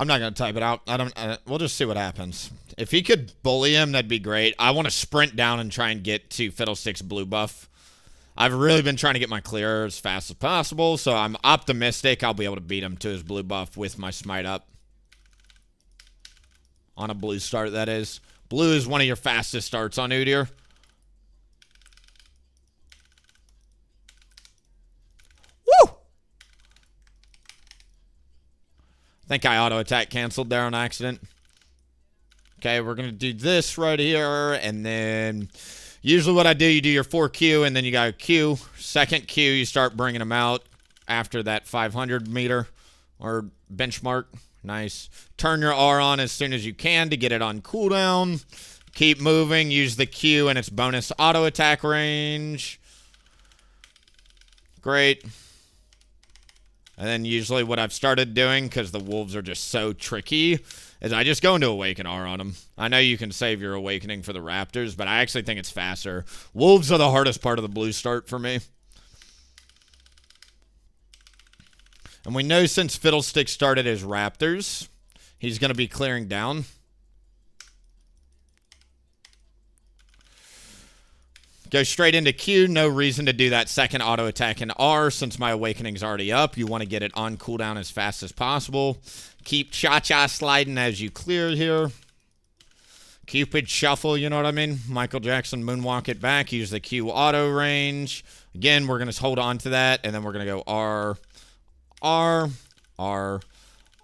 I'm not going to type it out. I don't. We'll just see what happens. If he could bully him, that'd be great. I want to sprint down and try and get to Fiddlestick's blue buff. I've really been trying to get my clear as fast as possible, so I'm optimistic I'll be able to beat him to his blue buff with my smite up. On a blue start, that is. Blue is one of your fastest starts on Udyr. Woo! I think I auto-attack canceled there on accident. Okay, we're going to do this right here, and then usually what I do, you do your 4Q, and then you got a Q. Second Q, you start bringing them out after that 500 meter or benchmark. Nice. Turn your R on as soon as you can to get it on cooldown. Keep moving. Use the Q and its bonus auto attack range. Great. And then usually what I've started doing, because the wolves are just so tricky, is I just go into Awaken R on them. I know you can save your Awakening for the Raptors, but I actually think it's faster. Wolves are the hardest part of the blue start for me. And we know since Fiddlestick started as Raptors, he's going to be clearing down. Go straight into Q. No reason to do that second auto attack in R since my Awakening's already up. You want to get it on cooldown as fast as possible. Keep cha-cha sliding as you clear here. Cupid shuffle, you know what I mean? Michael Jackson moonwalk it back. Use the Q auto range. Again, we're going to hold on to that, and then we're going to go R, R, R,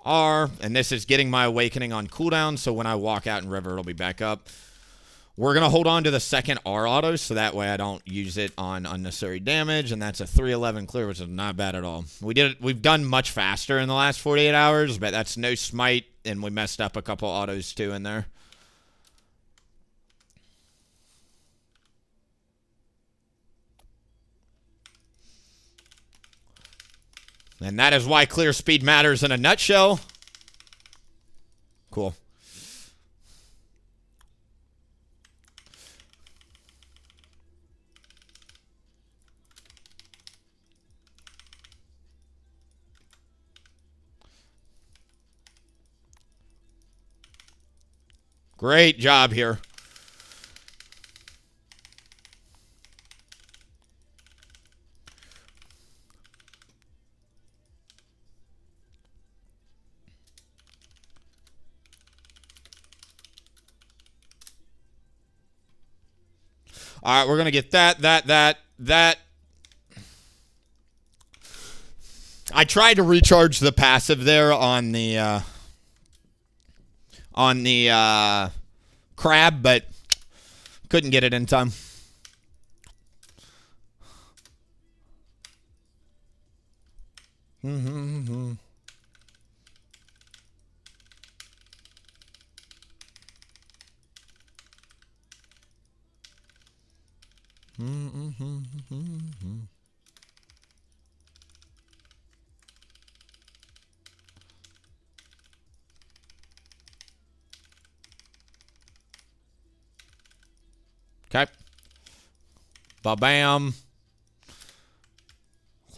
R. And this is getting my Awakening on cooldown, so when I walk out in River, it'll be back up. We're going to hold on to the second R auto, so that way I don't use it on unnecessary damage, and that's a 311 clear, which is not bad at all. We've done much faster in the last 48 hours, but that's no smite, and we messed up a couple autos too in there. And that is why clear speed matters in a nutshell. Cool. Great job here. All right, we're going to get that. I tried to recharge the passive there on the crab, but couldn't get it in time. Okay. Ba-bam.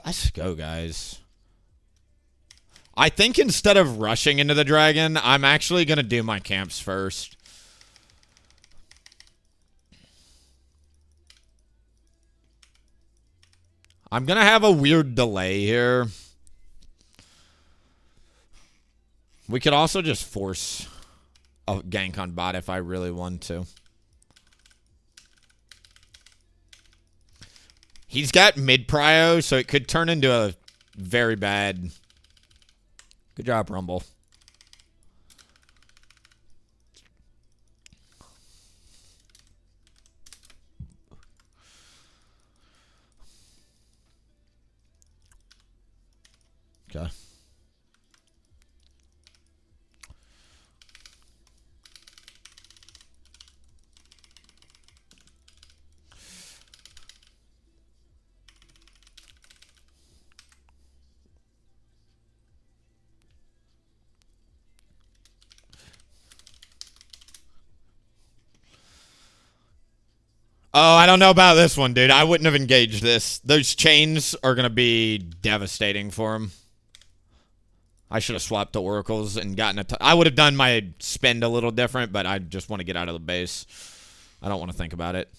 Let's go, guys. I think instead of rushing into the dragon, I'm actually going to do my camps first. I'm going to have a weird delay here. We could also just force a gank on bot if I really want to. He's got mid-prio, so it could turn into a very bad... Good job, Rumble. Okay. Oh, I don't know about this one, dude. I wouldn't have engaged this. Those chains are going to be devastating for him. I should have swapped the oracles and gotten I would have done my spend a little different, but I just want to get out of the base. I don't want to think about it.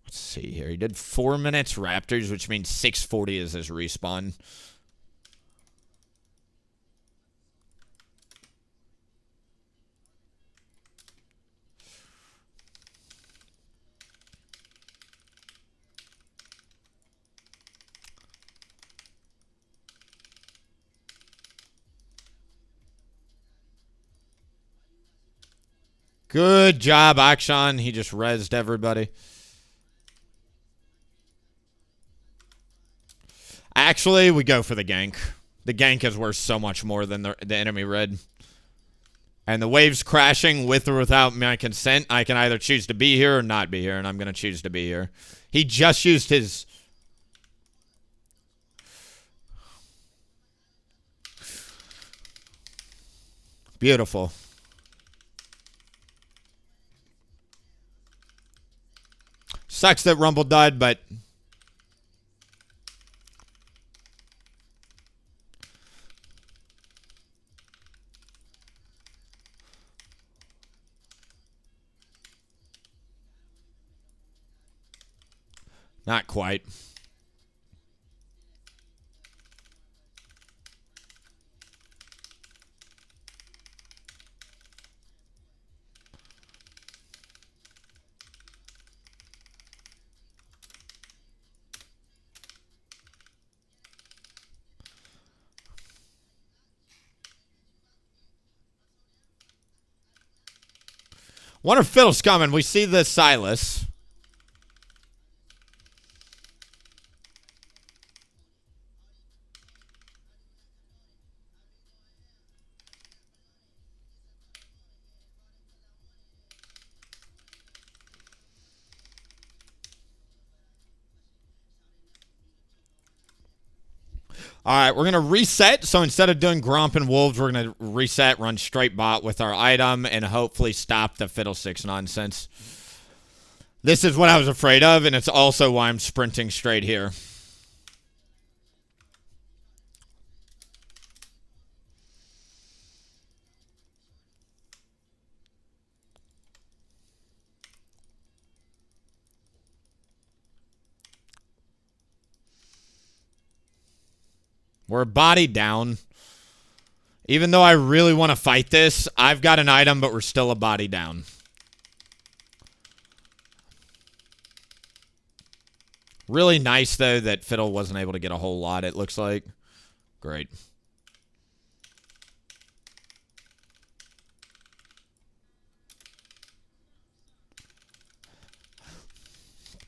Let's see here. He did 4 minutes Raptors, which means 6:40 is his respawn. Good job, Akshan. He just rezzed everybody. Actually, we go for the gank. The gank is worth so much more than the enemy red. And the wave's crashing with or without my consent. I can either choose to be here or not be here, and I'm going to choose to be here. He just used his... Beautiful. Sucks that Rumble died, but... Not quite. Wonder if Fiddle's coming. We see the Silas. All right, we're going to reset. So instead of doing Gromp and Wolves, we're going to reset, run straight bot with our item, and hopefully stop the Fiddlesticks nonsense. This is what I was afraid of, and it's also why I'm sprinting straight here. We're body down. Even though I really want to fight this, I've got an item, but we're still a body down. Really nice, though, that Fiddle wasn't able to get a whole lot, it looks like. Great.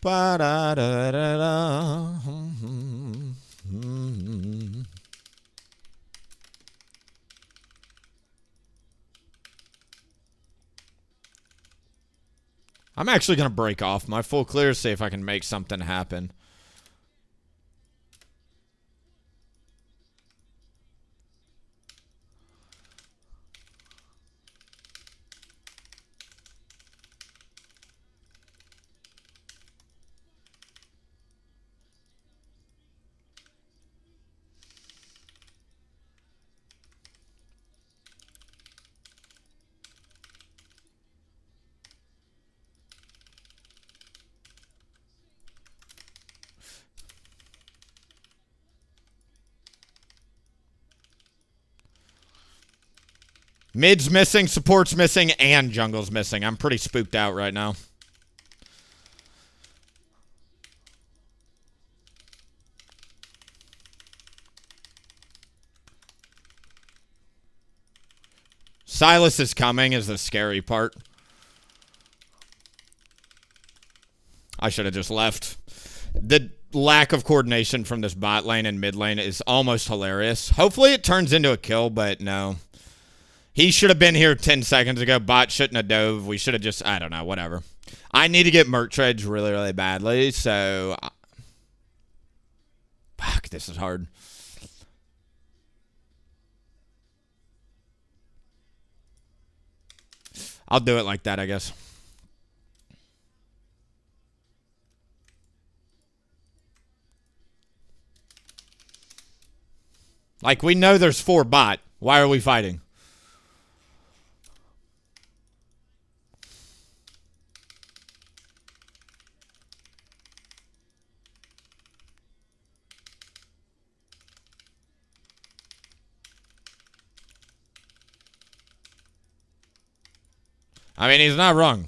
Ba-da-da-da-da. I'm actually going to break off my full clear, see if I can make something happen. Mid's missing, support's missing, and jungle's missing. I'm pretty spooked out right now. Silas is coming is the scary part. I should have just left. The lack of coordination from this bot lane and mid lane is almost hilarious. Hopefully it turns into a kill, but no. He should have been here 10 seconds ago. Bot shouldn't have dove. We should have just, I don't know, whatever. I need to get Merc Treads really, really badly, so... Fuck, this is hard. I'll do it like that, I guess. Like, we know there's 4 bot. Why are we fighting? I mean, he's not wrong.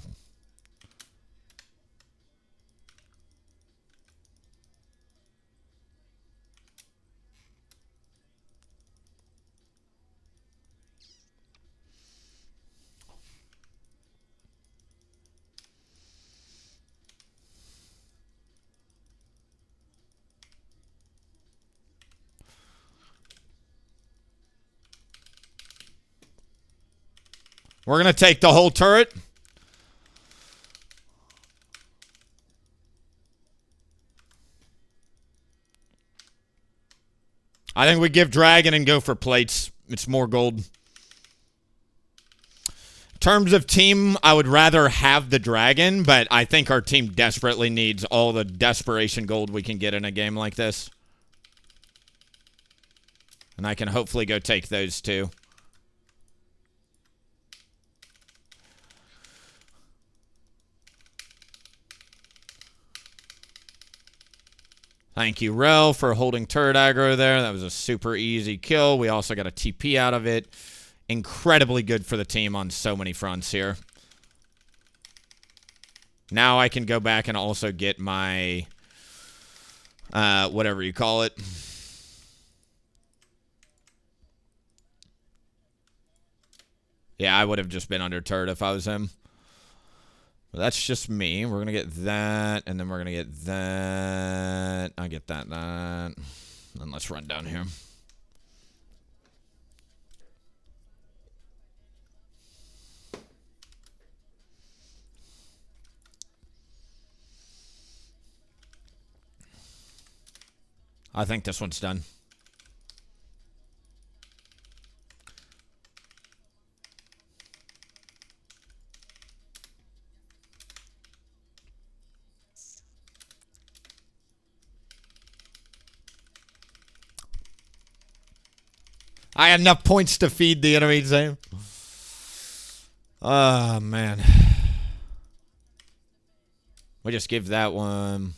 We're going to take the whole turret. I think we give dragon and go for plates. It's more gold. In terms of team, I would rather have the dragon, but I think our team desperately needs all the desperation gold we can get in a game like this. And I can hopefully go take those two. Thank you, Rel, for holding turret aggro there. That was a super easy kill. We also got a TP out of it. Incredibly good for the team on so many fronts here. Now I can go back and also get my, whatever you call it. Yeah, I would have just been under turret if I was him. But that's just me. We're going to get that, and then we're going to get that. I get that. And let's run down here. I think this one's done. I had enough points to feed the enemy team. Oh, man. We just give that one.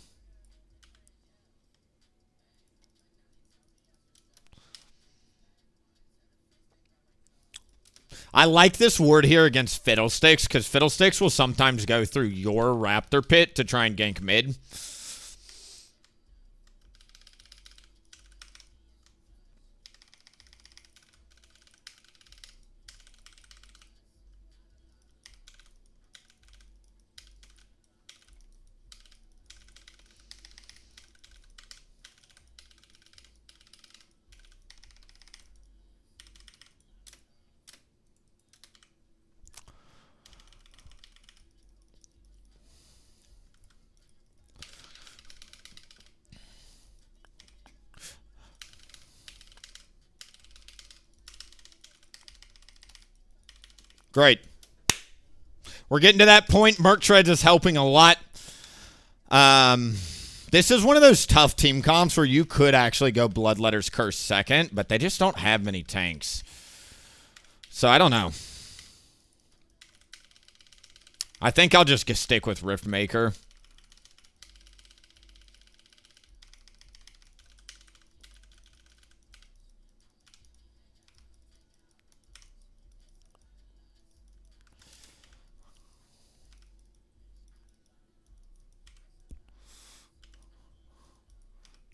I like this ward here against Fiddlesticks, because Fiddlesticks will sometimes go through your Raptor pit to try and gank mid. Great. We're getting to that point. Merc Treads is helping a lot. This is one of those tough team comps where you could actually go Bloodletter's Curse second, but they just don't have many tanks. So I don't know. I think I'll just stick with Riftmaker.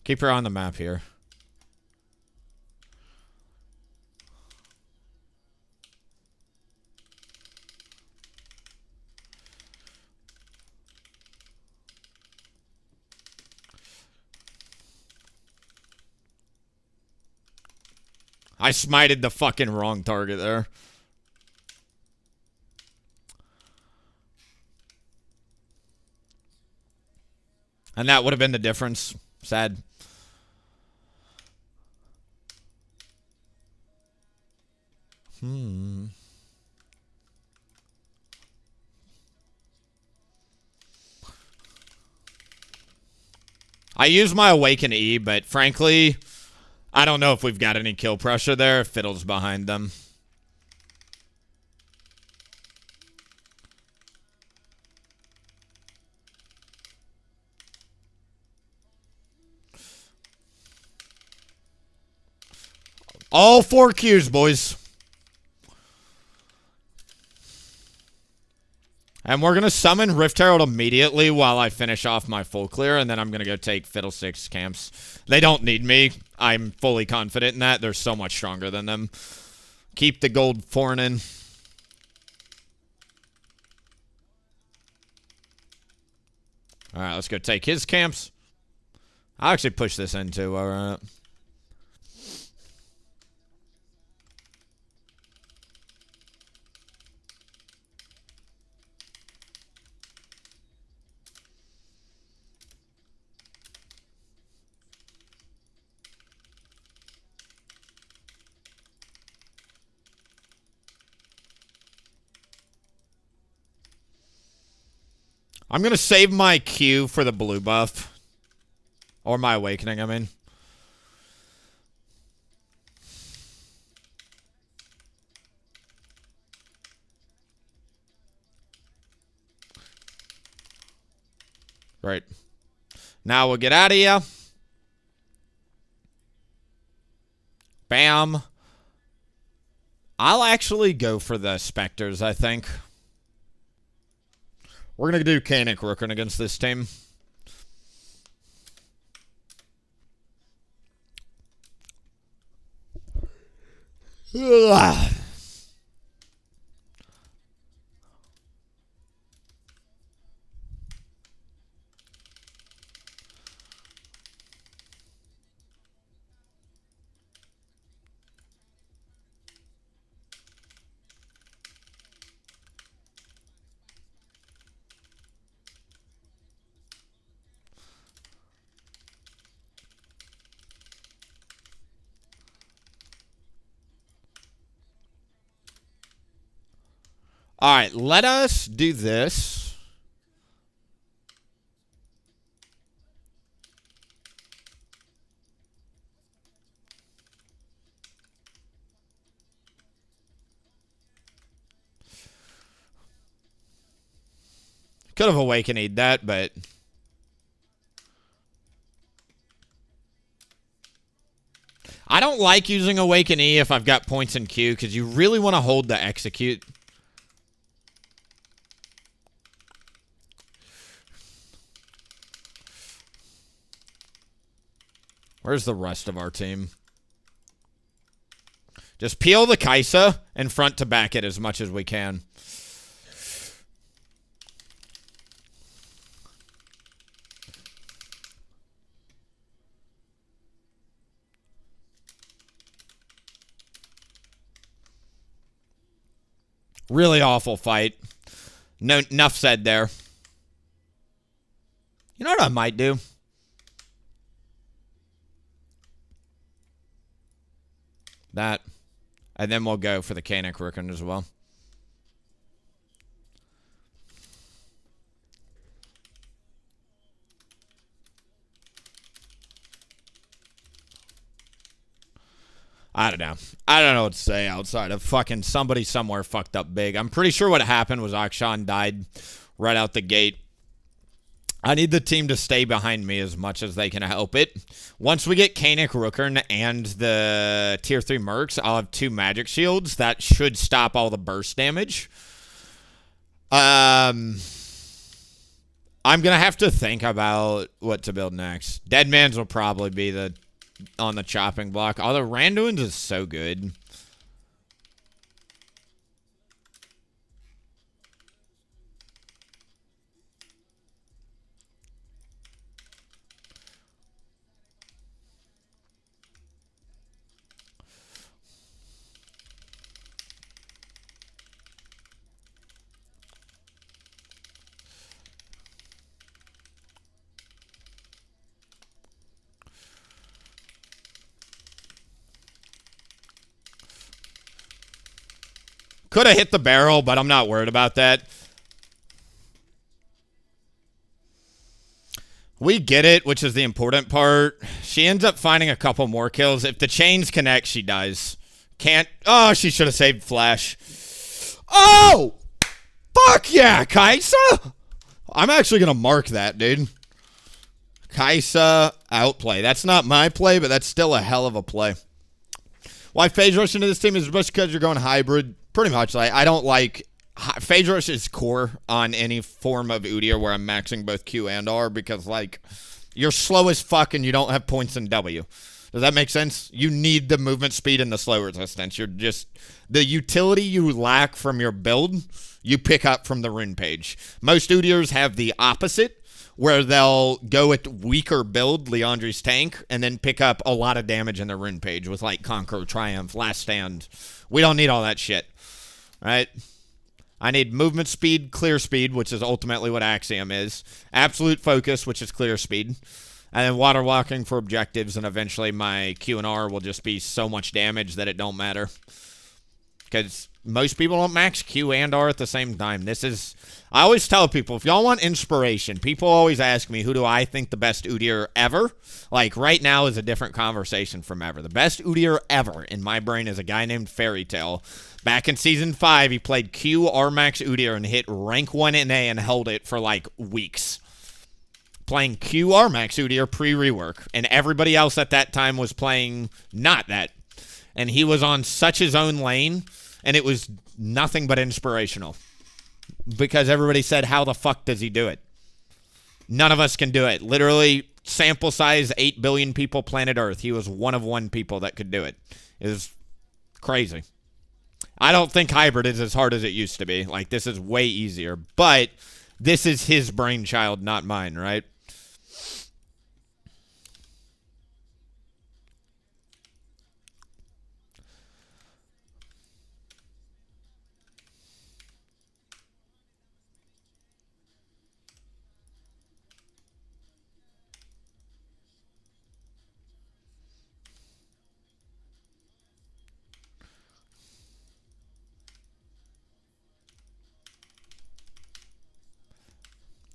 Keep her on the map here. I smited the fucking wrong target there. And that would have been the difference. Sad. I use my Awaken E, but frankly, I don't know if we've got any kill pressure there. Fiddle's behind them. All 4 Qs, boys. And we're going to summon Rift Herald immediately while I finish off my full clear, and then I'm going to go take Fiddlesticks camps. They don't need me. I'm fully confident in that. They're so much stronger than them. Keep the gold foreign in. All right, let's go take his camps. I'll actually push this in too. All right. I'm going to save my Q for the blue buff. Or my awakening, I mean. Right. Now we'll get out of here. Bam. I'll actually go for the Spectres, I think. We're going to do Canic Rookin against this team. Ugh. All right, let us do this. Could have awakened that, but I don't like using Awaken E if I've got points in Q because you really want to hold the execute. Where's the rest of our team? Just peel the Kaisa and front to back it as much as we can. Really awful fight. No, enough said there. You know what I might do? That. And then we'll go for the Canic Rookin as well. I don't know. I don't know what to say outside of fucking somebody somewhere fucked up big. I'm pretty sure what happened was Akshan died right out the gate. I need the team to stay behind me as much as they can help it. Once we get Canic Rookin and the Tier 3 Mercs, I'll have 2 magic shields. That should stop all the burst damage. I'm going to have to think about what to build next. Deadman's will probably be on the chopping block. Although Randuin's is so good. Could have hit the barrel, but I'm not worried about that. We get it, which is the important part. She ends up finding a couple more kills. If the chains connect, she dies. Can't. Oh, she should have saved Flash. Oh! Fuck yeah, Kaisa! I'm actually going to mark that, dude. Kaisa outplay. That's not my play, but that's still a hell of a play. Why phase rush into this team is just because you're going hybrid. Pretty much. Like, I don't like... Phase rush is core on any form of Udyr where I'm maxing both Q and R because, like, you're slow as fuck and you don't have points in W. Does that make sense? You need the movement speed and the slow resistance. You're just... The utility you lack from your build, you pick up from the rune page. Most Udyrs have the opposite, where they'll go with weaker build, Leandri's tank, and then pick up a lot of damage in the rune page with, like, Conquer, Triumph, Last Stand. We don't need all that shit. Right? I need movement speed, clear speed, which is ultimately what Axiom is. Absolute focus, which is clear speed. And then water walking for objectives, and eventually my Q and R will just be so much damage that it don't matter. Because most people don't max Q and R at the same time. This is... I always tell people, if y'all want inspiration, people always ask me, who do I think the best Udyr ever? Like, right now is a different conversation from ever. The best Udyr ever in my brain is a guy named Fairy Tail. Back in Season 5, he played Q R max Udyr and hit rank 1 in A and held it for, like, weeks. Playing Q R max Udyr pre-rework. And everybody else at that time was playing not that. And he was on such his own lane, and it was nothing but inspirational. Because everybody said, how the fuck does he do it? None of us can do it. Literally, sample size, 8 billion people, planet Earth. He was one of one people that could do it. It was crazy. I don't think hybrid is as hard as it used to be. Like, this is way easier. But this is his brainchild, not mine, right?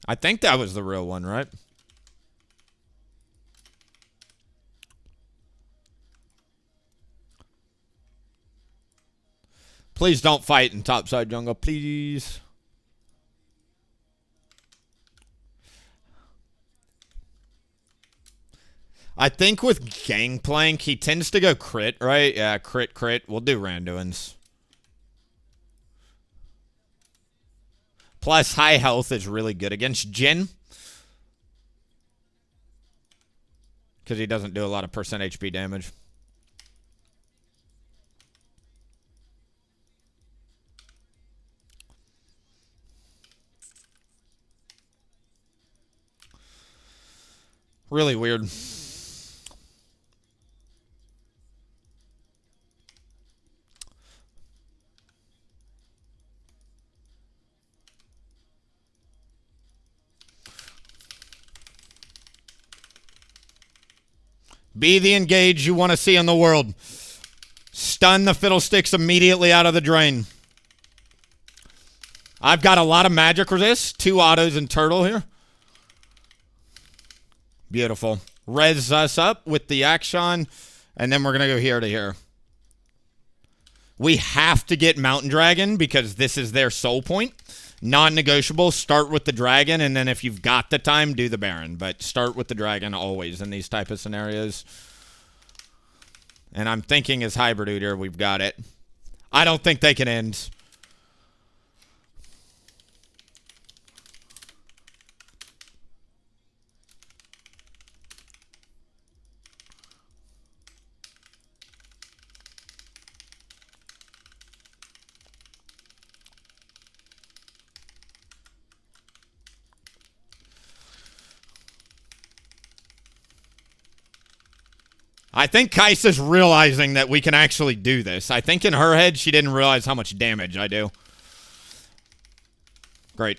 I think that was the real one, right? Please don't fight in topside jungle, please. I think with Gangplank, he tends to go crit, right? Yeah, crit, crit. We'll do Randuin's. Plus, high health is really good against Jhin. Because he doesn't do a lot of percent HP damage. Really weird. Be the engage you want to see in the world. Stun the fiddlesticks immediately out of the drain. I've got a lot of magic resist. 2 autos and turtle here. Beautiful. Res us up with the action. And then we're going to go here to here. We have to get Mountain Dragon because this is their soul point. Non-negotiable, start with the dragon, and then if you've got the time, do the Baron. But start with the dragon always in these type of scenarios. And I'm thinking as hybrid Udyr, we've got it. I don't think they can end. I think Kaisa's realizing that we can actually do this. I think in her head, she didn't realize how much damage I do. Great.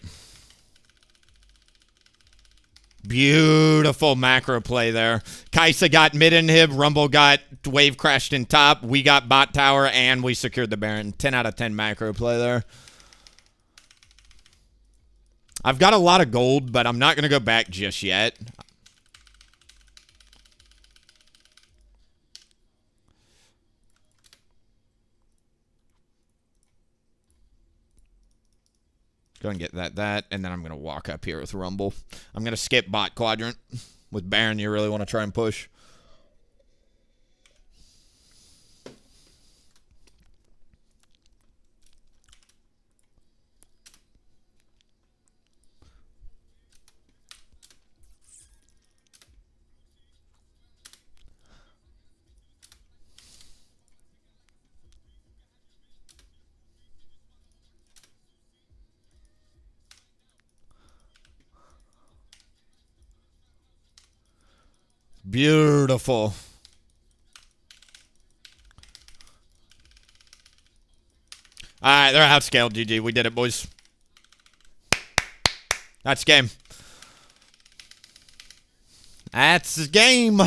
Beautiful macro play there. Kaisa got mid inhib, Rumble got wave crashed in top, we got bot tower, and we secured the Baron. 10 out of 10 macro play there. I've got a lot of gold, but I'm not going to go back just yet. Go and get that, and then I'm going to walk up here with Rumble. I'm going to skip bot quadrant. With Baron, you really want to try and push. Beautiful. All right, they're outscaled, GG. We did it, boys. That's game. That's the game.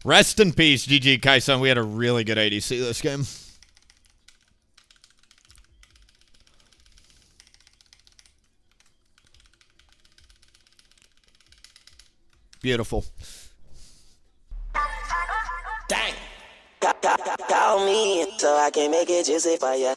Rest in peace, GG Kaisan. We had a really good ADC this game. Beautiful. Dang. Call me so I can make it juicy for ya.